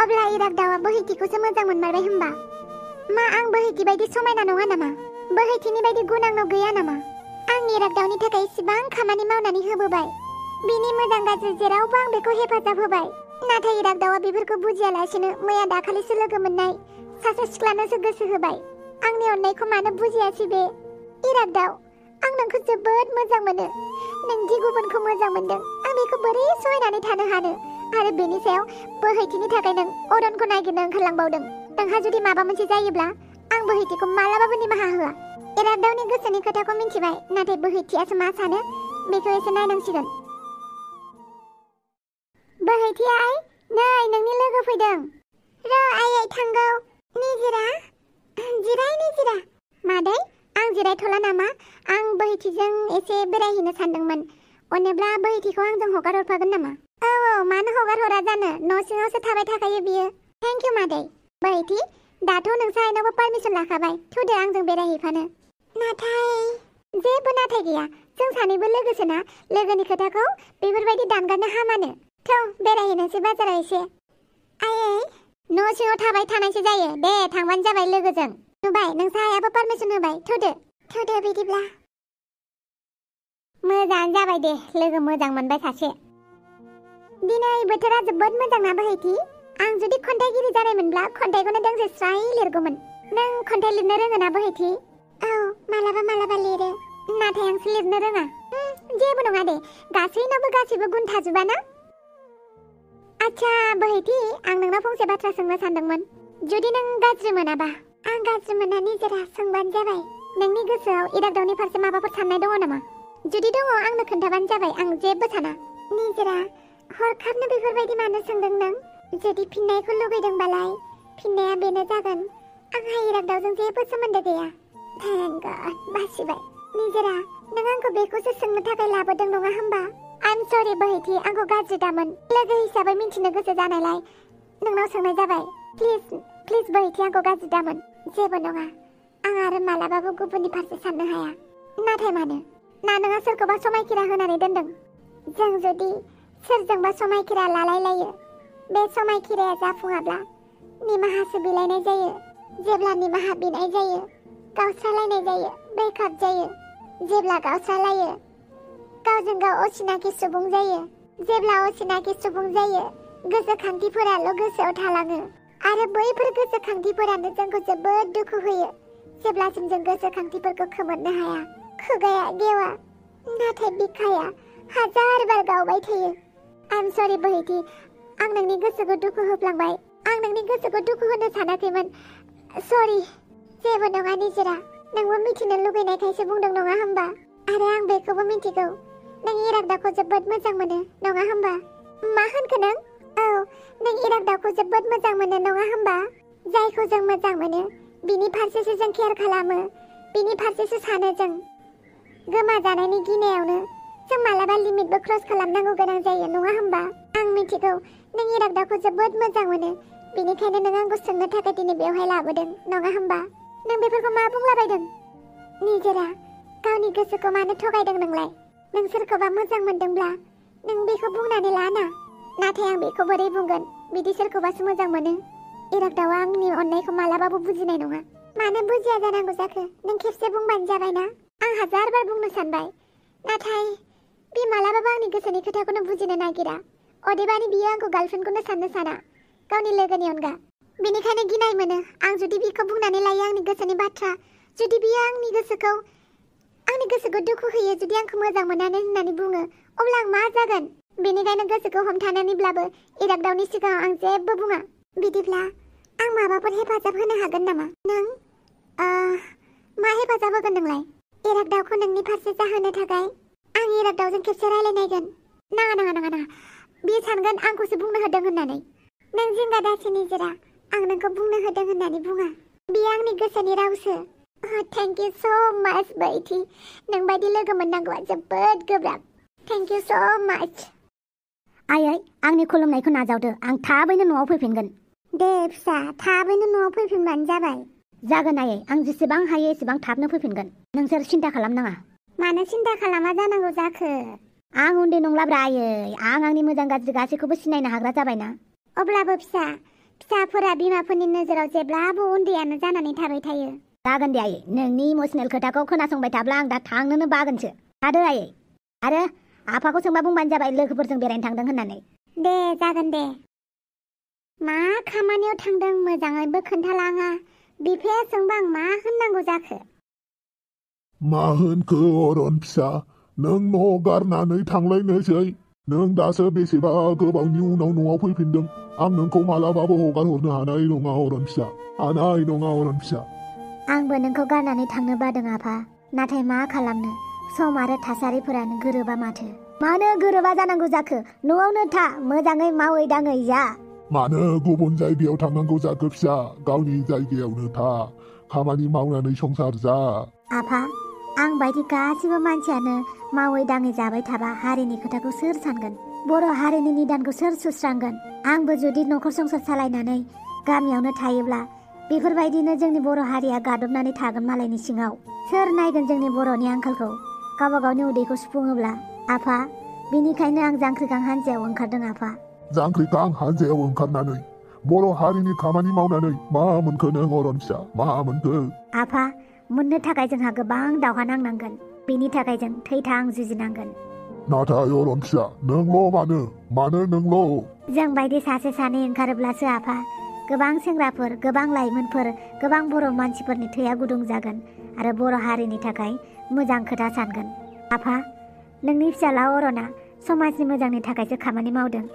अब्ला इरागदावा बोहैथिखौसो मोजां मोनमारबाय होमबा? मा आं बोहैथि बायदि समायना नङा नामा? बोहैथिनि बायदि गुन आंनाव गैया नामा? आं इरागदावनि थाखाय इसिबां खामानि मावनानै होबोबाय। बिनि मोजां गाज्रि जेरावबो आं बेखौ हेफाजाब होबाय। नाथाय इरागदावा बेफोरखौ बुजियालासिनो मैया दाखालिसो लोगो मोननाय सासे सिख्लानोसो गोसो होबाय। आंनि अननायखौ मानो बुजियासै बे? इरागदाव, आं नोंखौ जोबोद मोजां मोनो। नों दि गुबुनखौ मोजां मोनदों, आं बेखौ बोरै सहायनानै थानो हानो? आरो बेनि सायाव बोहैथिनि थाखाय नों अरनखौ नागिरनो ओंखारलांबावदों। नोंहा जुदि माबा मोनसे जायोब्ला आं बोहैथिखौ मालाबाबो निमाहा होआ। इरागदावनि गोसोनि खोथाखौ मिन्थिबाय, नाथाय बोहैथियासो मा सानो बेखौ एसे नायनांसिगोन। बोहैथि आइ, नै नोंनि लोगो फैदों। र' आइ थांगौ। निजिरा, जिराय निजिरा। मादै, आं जिरायथ'ला नामा? आं बोहैथिजों एसे बेरायहैनो सानदोंमोन। अनोब्ला बोहैथिखौ आंजों हगार हरफागोन नामा? औ, मानो हगार हरा जानो? न' सिङावसो थाबाय थाखायो बियो। थेंक इउ मादै। बोहैथि, दाथ' नोंसा आइनावबो पारमिसन लाखाबाय। थुदो आंजों बेरायहैफानो। नाथाय जेबो नाथाय गैया। जों सानैबो लोगोसोना। लोगोनि खोथाखौ बेफोरबायदि दानगारनो हामानो। थौ बेरायहैनोसै बाजाराव एसे। आयै, न' सिङाव थाबाय थानायसो जायो। दे थांबानो जाबाय लोगोजों। नुबाय, नोंसा आइयाबो पारमिसन होबाय। थुदो बिदिब्ला। मोजाङानो जाबाय दे, लोगो मोजां मोनबाय सासे। दिनै बोथोरा जोबोद मोजां ना बोहैथि? आं जुदि खन्थाइगिरि जानायमोनब्ला खन्थाइखौनो दोंसे स्राय लिरगौमोन। नों खन्थाइ लिरनो रोङो ना बोहैथि? औ, मालाबा लिरो। नाथाय आंसो लिरनो रोङा। जेबो नङा दे, गासैनावबो गासैबो गुन थाजोबा ना? आच्छा बोहैथि, आं नोंनाव फंसे बाथ्रा सोंनो सानदोंमोन। जुदि नों गाज्रि मोनाबा? आं गाज्रि मोना निजिरा, सोंबानो जाबाय। नोंनि गोसोआव इरागदावनि फारसे माबाफोर साननाय दङ नामा? जुदि दङ आंनो खोन्थाबानो जाबाय, आं जेबो साना। निजिरा, हरखाबनो बेफोरबायदि मानो सोंदों नों? जुदि फिननायखौ लुगैदोंबालाय फिननाया बेनो जागोन। आंहा इरागदावजों जेबो सोमोन्दो गैया। थेंक गड, बासिबाय। निजिरा, नों आंखौ बेखौसो सोंनो थाखाय लाबोदों नङा होमबा? आइम सरि बोहैथि, आंखौ गाज्रि दामोन। लोगो हिसाबै मिन्थिनो गोसो जानायलाय नोंनाव सोंनाय जाबाय। प्लिज बोहैथि, आंखौ गाज्रि दामोन। जेबो नङा, आं आरो मालाबाबो गुबुननि फारसे साननो हाया। नाथाय मानो? ना नोंहा सोरखौबा समायखिरा होनानै दोनदों? जों जुदि सोरजोंबा समायखिरा लालायलायो, बे समायखिराया जाफुङाब्ला निमाहासो बिलायनाय जायो। जेब्ला निमाहा बिनाय जायो, गावस्रालायनाय जायो, ब्रेकआप जायो। जेब्ला गावस्रालायो, गावजों गाव असिनाखि सुबुं जायो। जेब्ला असिनाखि सुबुं जायो, गोसोखांथिफोराल' गोसोआव थालाङो। आरो बैफोर गोसोखांथिफोरानो जोंखौ जोबोद दुखु होयो। जेब्लासिम जों गोसोखांथिफोरखौ खोमोरनो हाया। खुगाया गेवा, नाथाय बिखाया हाजार बार गावबाय थायो। आइम सरि बोहैथि, आं नोंनि गोसोखौ दुखु होफ्लांबाय। आं नोंनि गोसोखौ दुखु होनो सानाखैमोन। सरि। जेबो नङा निजिरा, नोंबो मिथिनो लुगैनायखायसो बुंदों नङा होमबा? आरो आं बेखौबो मिथिगौ, नों इरागदावखौ जोबोद मोजां मोनो नङा होमबा? मा होनखो नों? औ, नों इरागदावखौ जोबोद मोजां मोनो नङा होमबा? जायखौ जों मोजां मोनो बिनि फारसेसो जों केयार खालामो, बिनि फारसेसो सानो जों। गोमाजानायनि गिनायावनो जों मालाबा लिमिटबो क्रस खालामनांगौ गोनां जायो नङा होमबा? आं मिथिगौ नों इरागदावखौ जोबोद मोजां मोनो, बेनिखायनो नों आंखौ सोंनो थाखाय दिनै बेवहाय लाबोदों नङा होमबा? नों बेफोरखौ मा बुंलाबायदों? निजिरा, गावनि गोसोखौ मानो थगायदों नोंलाय? नों सोरखौबा मोजां मोनदोंब्ला नों बेखौ बुंनानै लाना। नाथाय आं बेखौ बोरै बुंगोन? बिदि सोरखौबासो मोजां मोनो। इरागदावा आंनि अननायखौ मालाबाबो बुजिनाय नङा। मानो बुजिया जानांगौ जाखो? नों खेबसे बुंबानो जाबायना। आं हाजार बार बुंनो सानबाय, नाथाय बे मालाबाबो आंनि गोसोनि खोथाखौनो बुजिनो नागिरा। अदेबानि बियो आंखौ गार्लफ्रेन्डखौनो साननो साना, गावनि लोगोनि अनगा। बेनिखायनो गिनाय मोनो। आं जुदि बिखौ बुंनानै लायो आंनि गोसोनि बाथ्रा, जुदि बियो आंनि गोसोखौ दुखु होयो, जुदि आंखौ मोजां मोनानो होननानै बुङो, अब्ला आं मा जागोन? बेनिखायनो गोसोखौ हमथानानैब्लाबो इरागदावनि सिगाङाव आं जेबो बुङा। बिदिब्ला आं माबाफोर हेफाजाब होनो हागोन नामा? नों मा हेफाजाब होगोन नोंलाय? इरागदावखौ नोंनि फारसे जाहोनो थाखाय आं इरागदावजों खेबसे रायलायनायगोन। नाङा। बियो सानगोन आंखौसो बुंनो होदों होननानै। नों जिंगा दासि निजिरा, आं नोंखौ बुंनो होदों होननानै बुङा। बियो आंनि गोसोनि रावसो। थेंक इउ स' माच बोहैथि। नोंबायदि लोगो मोननांगौआ जोबोद गोब्राब। थेंक इउ स' माच। आयै, आंनि खुलुमनायखौ नाजावदो। आं थाबैनो न'आव फैफिनगोन। दे फिसा, थाबैनो न'आव फैफिनबानो जाबाय। जागोन आयै, आं जेसेबां हायो एसेबां थाबनो फैफिनगोन। नोंसोर सिन्था खालामनाङा। मानो सिन्था खालामा जानांगौ जाखो? आं उन्दै नंलाब्रा आयै, आं आंनि मोजां गाज्रि गासैखौबो सिनायनो हाग्रा जाबायना। अब्लाबो फिसा, फिसाफोरा बिमाफोरनि नोजोराव जेब्लाबो उन्दैयानो जानानै थाबाय थायो। जागोन दे आयै, नोंनि इमोसनेल खोथाखौ खोनासंबाय थाब्ला आं दा थांनोनो बागोनसो। थादो आयै। आरो आफाखौ सोंबा बुंबानो जाबाय लोगोफोरजों बेरायनो थांदों होननानै। दे जागोन दे। मा खामानियाव थांदों मोजाङैबो खोन्थालाङा। बिफाया सोंबा आं मा होननांगौ जाखो? मा होनखो अरन फिसा, नों न' गारनानै थांलायनोसै? नों दासो बेसेबा गोबावनि उनाव न'आव फैफिनदों। आं नोंखौ मालाबाबो हगार हरनो हानाय नङा अरन फिसा, हानाय नङा अरन फिसा। आंबो नोंखौ गारनानै थांनो बादों आफा, नाथाय मा खालामनो, सम आरो थासारिफोरानो गोरोबा माथो। मानो गोरोबा जानांगौ जाखो? न'आवनो था, मोजाङै मावै दाङै जा। मानो गुबुन जायगायाव थांनांगौ जाखो फिसा? गावनि जायगायावनो था, खामानि मावनानै संसार जा। आफा, आं बायदि गासिबो मानसियानो मावै दाङै जाबाय थाबा हारिनि खोथाखौ सोर सानगोन? बर' हारिनि निदानखौ सोर सुस्रांगोन? आंबो जुदि न'खर संसार सालायनानै गामियावनो थायोब्ला बेफोरबायदिनो जोंनि बर' हारिया गादबनानै थागोन मालायनि सिङाव। सोर नायगोन जोंनि बर'नि आंखालखौ? गावबा गावनि उदैखौ सुफुङोब्ला। आफा, बेनिखायनो आं जांख्रिखां हान्जायाव ओंखारदों आफा। जांख्रिखां हान्जायाव ओंखारनानै बर' हारिनि खामानि मावनानै मा मोनखो नों अरन फिसा, मा मोनखो? आफा, मोननो थाखाय जोंहा गोबां दावहा नांनांगोन। बेनि थाखाय जों थैथां जुजिनांगोन। नाथाय अरन फिसा, नोंल' मानो नोंल'? जों बायदि सासे सानै ओंखारोब्लासो आफा, गोबां सेंग्राफोर, गोबां लाइमोनफोर, गोबां बर' मानसिफोरनि थैया गुदुं जागोन आरो बर' हारिनि थाखाय मोजां खोथा सानगोन। आफा, नोंनि फिसाला अरना समाजनि मोजांनि थाखायसो खामानि मावदों।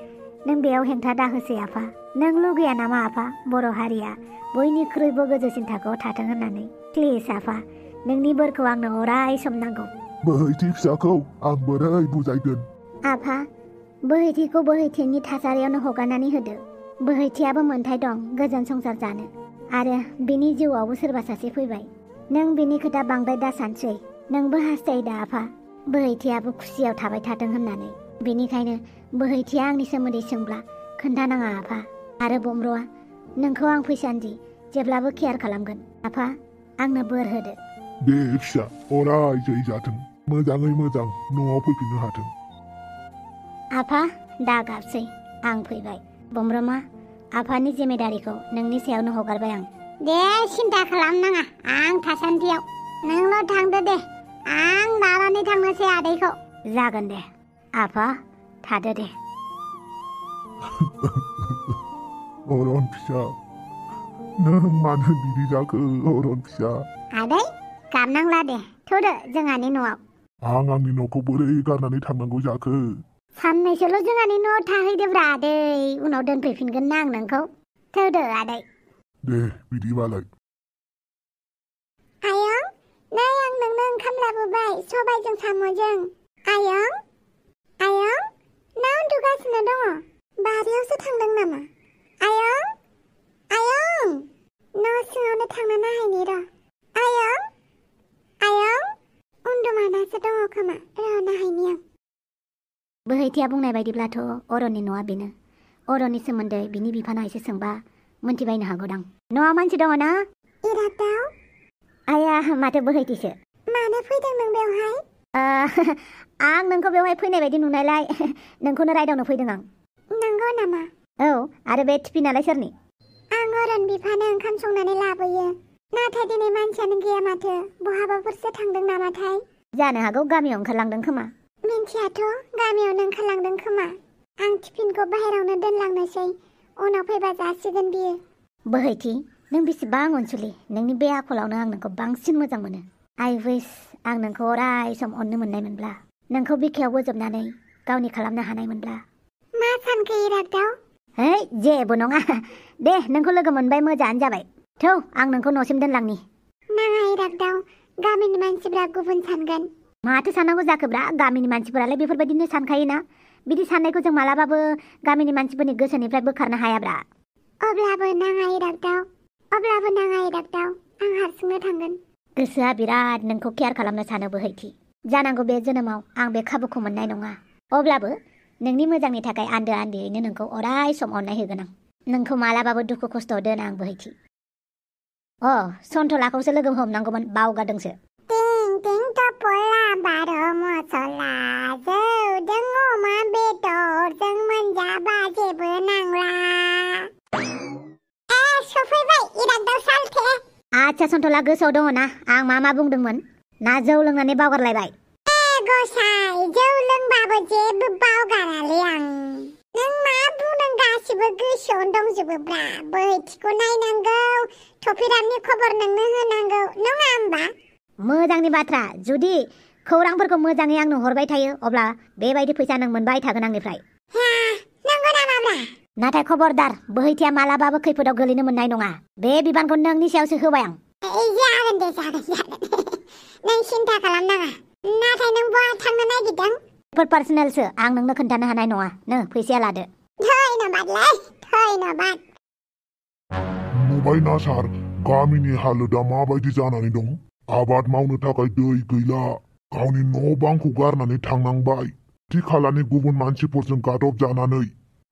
नों बेयाव हेंथा दाहोसै आफा। नों लुगैया नामा आफा, बर' हारिया बयनिख्रुइबो गोजौसिन थाखोआव थाथों होननानै? प्लिज आफा, नोंनि बोरखौ आंनो अराय सम नांगौ। बोहैथि फिसाखौ आं बोरै बुजायगोन? आफा, बोहैथिखौ बोहैथिनि थासारियावनो हगारनानै होदो। बोहैथियाबो मोन्थाय दं गोजोन संसार जानो, आरो बिनि जिउआवबो सोरबा सासे फैबाय। नों बिनि खोथा बांद्राय दा सानसै। नोंबो हास्थायो दा आफा, बोहैथियाबो खुसियाव थाबाय थाथों होननानै। बेनिखायनो बोहैथिया आंनि सोमोन्दै सोंब्ला खोन्थानाङा आफा। आरो बम्र'आ नोंखौ आं फैसान्दि जेब्लाबो केयार खालामगोन। आफा, आंनो बोर होदो। दे फिसा, अराय जै जाथों, मोजाङै मोजां न'आव फैफिननो हाथों। आफा, दा गाबसै, आं फैबाय। बम्रमा, आफानि जिम्मेदारिखौ नोंनि सायावनो हगारबाय आं। दे सिन्था खालामनाङा, आं थासान्दियाव। नोंल' थांदो दे, आं लानानै थांनोसै आदैखौ। जागोन दे आफा, थादो दे। अरन फिसा, नों मानो बिदि जाखो अरन फिसा? आदै, गाबनांला दे, थौदो जोंहानि न'आव। आं आंनि न'खौ बोरै गारनानै थांनांगौ जाखो? साननैसोल' जोंहानि न'आव थाहैदोब्रा आदै, उनाव दोनफैफिनगोन ना आं नोंखौ। थौदो आदै। दे बिदिबालाय। आयं, नै आं नोंनो ओंखाम लाबोबाय, सबायजों साम'जों। आयं, आयं, ना उन्दुगासिनो दङ? बारियावसो थांदों नामा? आयं, आयं, न' सिङावनो थांना नायहैनि र'। आयं, आयं, उन्दुमानासो दङ खोमा, र' नायहैनि आं। बोहैथिया बुंनाय बायदिब्लाथ' अरननि न'आ बेनो। अरननि सोमोन्दै बिनि बिफानाव एसे सोंबा मोनथिबायनो हागौदां। न'आव मानसि दङ ना? इरागदाव। आया, माथो बोहैथिसो। मानो फैदों नों बेवहाय? आं नोंखौ बेवहाय फैनाय बायदि नुनायलाय नोंखौनो रायदावनो फैदों आं। नंगौ नामा? औ, आरो बे टिफिनालाय सोरनि? आं अरन बिफानो ओंखाम संनानै लाबोयो। नाथाय दिनै मानसियानो गैया माथो, बहाबाफोरसो थांदों नामाथाय? जानो हागौ गामियाव ओंखारलांदों खोमा। मिन्थियाथ', गामियावनो ओंखारलांदों खोमा। आं टिफिनखौ बाहेरावनो दोनलांनोसै, उनाव फैबा जासिगोन बियो। बोहैथि, नों बेसेबां अनसुलि। नोंनि बे आखलावनो आं नोंखौ बांसिन मोजां मोनो। आइ विश आं नोंखौ अराय सम अननो मोननाय मोनब्ला, नोंखौ बिखायाव बोजबनानै गावनि खालामनो हानाय मोनब्ला। मा सानखो इरागदाव? है, जेबो नङा। दे, नोंखौ लोगो मोनबाय, मोजाङानो जाबाय। थौ, आं नोंखौ न'सिम दोनलांनि। नाङा इरागदाव, गामिनि मानसिफ्रा गुबुन सानगोन। माथो साननांगौ जाखोब्रा, गामिनि मानसिफोरालाय बेफोरबायदिनो सानखायोना। बिदि साननायखौ जों मालाबाबो गामिनि मानसिफोरनि गोसोनिफ्राय बोखारनो हायाब्रा। अब्लाबो नाङा इरागदाव, आं हारसिंनो थांगोन। गोसोआ बिराद नोंखौ केयार खालामनो सानो बोहैथि। जानांगौ बे जोनोमाव आं बे खाबुखौ मोननाय नङा। अब्लाबो नोंनि मोजांनि थाखाय आन्दो आन्दोयैनो नोंखौ अराय सम अननाय होगोन आं। नोंखौ मालाबाबो दुखु खस्थ'आव दोना आं बोहैथि। सन्थलाखौसो लोगो हमनांगौमोन, बावगारदोंसो। टिं टिं टपला बार' मसला, जौजों अमा बेदरजों मोनजाबा जेबो नांला। आदसा सन्थला गोसोआव दङ ना आं मा बुंदोंमोन ना जौ लोंनानै बावगारलायबाय गसाइ जौ लोंबाबो जेबो बावगारालै आं नों मा बुंदों गासिबो गोसोआवनो दंजोबोब्रा बोहैथिखौ नायनांगौ थफिरामनि खबर नोंनो होनांगौ नङा होमबा मोजांनि बाथ्रा जुदि खौरांफोरखौ मोजाङै आंनो हरबाय थायो अब्ला बेबायदि फैसा नों मोनबाय थागोन आंनिफ्राय नंगौ नामाब्रा नाथाय खबरदार बोहैथिया मालाबाबो खैफोदाव गोलैनो मोननाय नङा बे बिबानखौ नोंनि सायावसो होबाय आं जागोन दे जागोन नों सिन्था खालामनाङा नाथाय नों बहा थांनो नागिरदों बेफोर पार्सनेलसो आं नोंनो खोन्थानो हानाय नङा नो फैसाया लादो धन्यबादलै धन्यबाद नुबायना सार गामिनि हालोदा माबायदि जानानै दं आबाद मावनो थाखाय दै गैला गावनि न' बांखौ गारनानै थांनांबाय खाथि खालानि गुबुन मानसिफोरजों गादब जानानै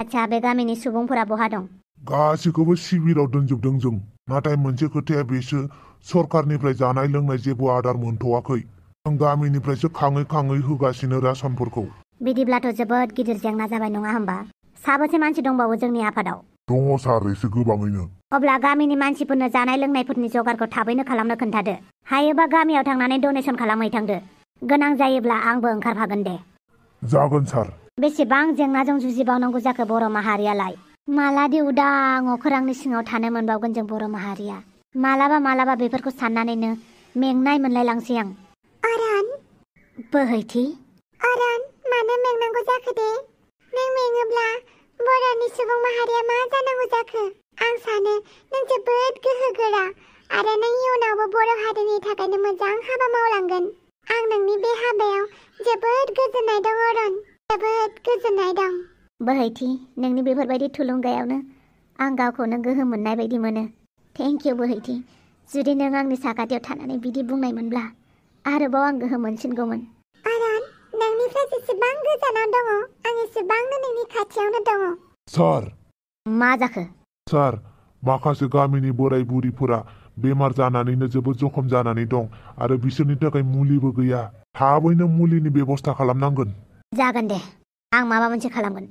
आच्छा बे गामिनि सुबुंफोरा बहा दं गासिखौबो शिबिराव दोनजोबदों जों नाथाय मोनसे खोथाया बेसो सरकारनिफ्राय जानाय लोंनाय जेबो आदार मोनथ'वाखै जों गामिनिफ्रायसो खाङै खाङै होगासिनो रासनफोरखौ बिदिब्लाथ' जोबोद गिदिर जेंना जाबाय नङा होमबा साबेसे मानसि दंबावो जोंनि आफादाव दङ सार एसे गोबाङैनो अब्ला गामिनि मानसिफोरनो जानाय लोंनायफोरनि जगारखौ थाबैनो खालामनो खोन्थादो हायोबा गामियाव थांनानै डनेसन खालामहैथांदो गोनां जायोब्ला आंबो ओंखारफागोन दे जागोन सार बेसेबां जेंनाजों जुजिबावनांगौ जाखो बर' माहारियालाय मालादि उदां अखोरांनि सिङाव थानो मोनबावगोन जों बर' माहारिया मालाबा बेफोरखौ साननानैनो मेंनाय मोनलायलांसै आं अरन बोहैथि अरन मानो मेंनांगौ जाखो दे नों मेङोब्ला बर'नि सुबुं माहारिया मा जानांगौ जाखो आं सानो नों जोबोद गोहो गोरा आरो नों इयुनावबो बर' हारिनि थाखायनो मोजां हाबा मावलांगोन आं नोंनि बे हाबायाव जोबोद गोजोननाय दं अरन जोबोद गोजोननाय दं बोहैथि नोंनि बेफोरबायदि थुलुंगायावनो आं गावखौनो गोहो मोननाय बायदि मोनो थेंक इउ बोहैथि जुदि नों आंनि साखाथियाव थानानै बिदि बुंनायमोनब्ला आरोबाव आं गोहो मोनसिनगौमोन अरन नोंनिफ्राय जेसेबां गोजानाव दङ आं एसेबांनो नोंनि खाथियावनो दङ सार मा जाखो सार माखासे गामिनि बोराय बुरिफोरा बेमार जानानैनो जोबोद जखम जानानै दं आरो बिसोरनि थाखाय मुलिबो गैया थाबैनो मुलिनि बेबस्था खालामनांगोन जागोन दे आं माबा मोनसे खालामगोन